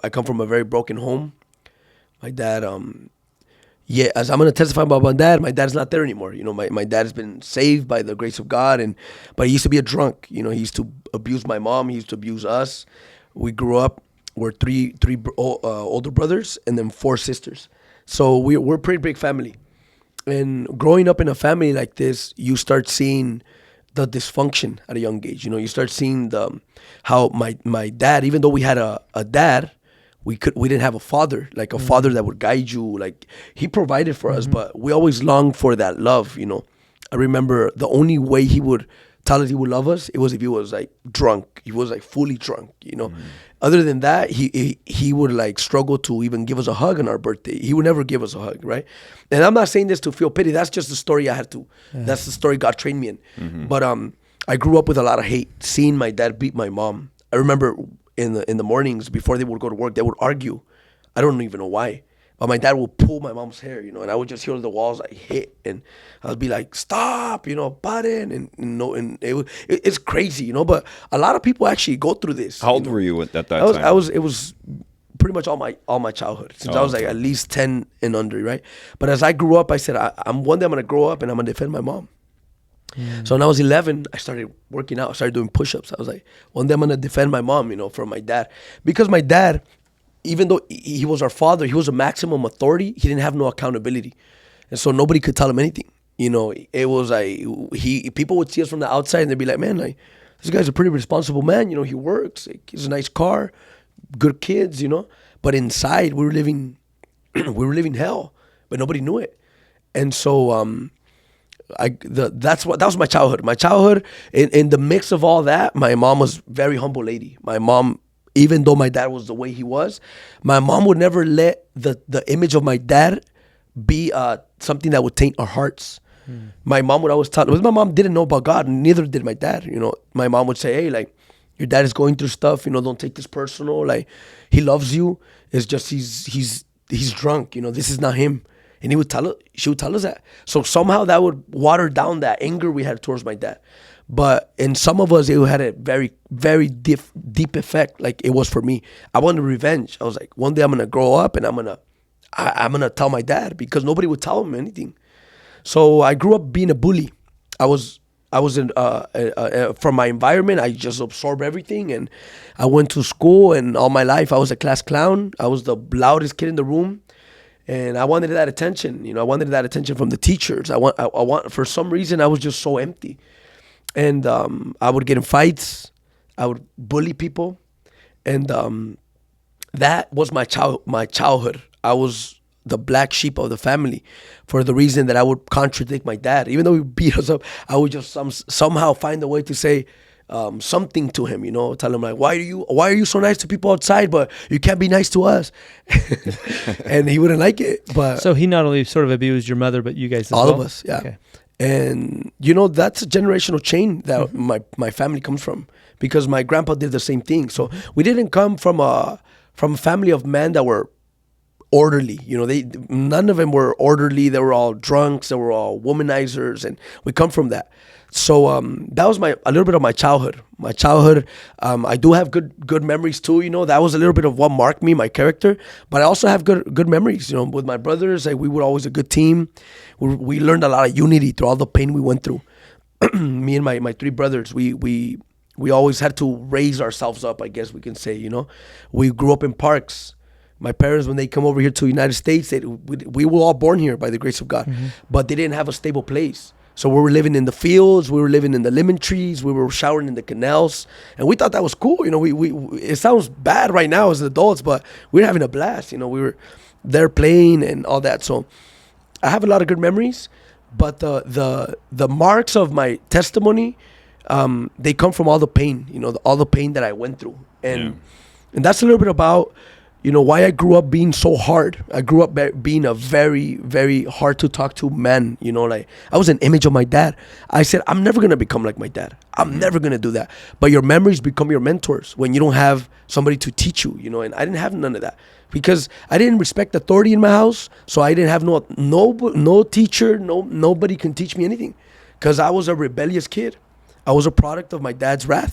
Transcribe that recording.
I come from a very broken home. My dad, yeah, as I'm gonna testify about my dad's not there anymore. You know, my dad has been saved by the grace of God, but he used to be a drunk. You know, he used to abuse my mom. He used to abuse us. We grew up. We're three older brothers and then four sisters. So we're a pretty big family. And growing up in a family like this, you start seeing the dysfunction at a young age. You know, you start seeing how my dad, even though we had a dad, we didn't have a father, like a father that would guide you. Like he provided for us, but we always longed for that love. You know, I remember the only way he would tell us he would love us, it was if he was like drunk. He was like fully drunk. You know, other than that, he would like struggle to even give us a hug on our birthday. He would never give us a hug, right? And I'm not saying this to feel pity. That's just the story I had to. That's the story God trained me in. But I grew up with a lot of hate, seeing my dad beat my mom. I remember in the mornings before they would go to work, they would argue. I don't even know why. But my dad would pull my mom's hair, you know, and I would just hear the walls like hit, and I'd be like, "Stop!" You know, paren, and you know, and it's crazy, you know. But a lot of people actually go through this. How old were you at that time? It was pretty much all my childhood since I was like at least 10 and under, right? But as I grew up, I said, I'm one day I'm gonna grow up and I'm gonna defend my mom. So when I was 11, I started working out. I started doing push-ups. I was like, one day I'm gonna defend my mom, you know, from my dad, because my dad, even though he was our father, he was a maximum authority. He didn't have no accountability, and so nobody could tell him anything. You know, it was like people would see us from the outside and they'd be like, "Man, like this guy's a pretty responsible man. You know, he works. Like, he has a nice car, good kids. You know." But inside, we were living hell, but nobody knew it. And so that was my childhood. My childhood, in the mix of all that, my mom was a very humble lady. My mom, even though my dad was the way he was, my mom would never let the image of my dad be something that would taint our hearts. My mom would always tell, because my mom didn't know about God, and neither did my dad. You know, my mom would say, "Hey, like, your dad is going through stuff. You know, don't take this personal. Like, he loves you. It's just he's drunk. You know, this is not him." And she would tell us that. So somehow that would water down that anger we had towards my dad. But in some of us, it had a very, very deep effect, like it was for me. I wanted revenge. I was like, one day I'm gonna grow up and I'm gonna tell my dad, because nobody would tell him anything. So I grew up being a bully. I was in from my environment. I just absorbed everything, and I went to school, and all my life I was a class clown. I was the loudest kid in the room, and I wanted that attention. You know, I wanted that attention from the teachers. I want for some reason I was just so empty, and I would get in fights. I would bully people, and that was my childhood. I was the black sheep of the family, for the reason that I would contradict my dad. Even though he beat us up, I would just somehow find a way to say something to him, you know, tell him like, why are you so nice to people outside, but you can't be nice to us? And he wouldn't like it. But so he not only sort of abused your mother, but you guys as all well? of us, yeah. Okay. And you know, that's a generational chain that my family comes from, because my grandpa did the same thing. So we didn't come from a family of men that were orderly. You know, none of them were orderly. They were all drunks. They were all womanizers, and we come from that. So that was a little bit of my childhood. I do have good memories too. You know, that was a little bit of what marked me, my character. But I also have good memories. You know, with my brothers, like, we were always a good team. We learned a lot of unity through all the pain we went through. Me and my three brothers, we always had to raise ourselves up, I guess we can say. You know, we grew up in parks. My parents, when they come over here to the United States, we were all born here by the grace of God, but they didn't have a stable place. So we were living in the fields, we were living in the lemon trees, we were showering in the canals, and we thought that was cool. You know, it sounds bad right now as adults, but we were having a blast. You know, we were there playing and all that. So I have a lot of good memories, but the marks of my testimony, they come from all the pain. You know, all the pain that I went through, and that's a little bit about, you know, why I grew up being so hard. I grew up being a very, very hard to talk to man. You know, like, I was an image of my dad. I said, I'm never going to become like my dad. I'm never going to do that. But your memories become your mentors when you don't have somebody to teach you, you know, and I didn't have none of that, because I didn't respect authority in my house. So I didn't have no teacher, nobody can teach me anything, because I was a rebellious kid. I was a product of my dad's wrath.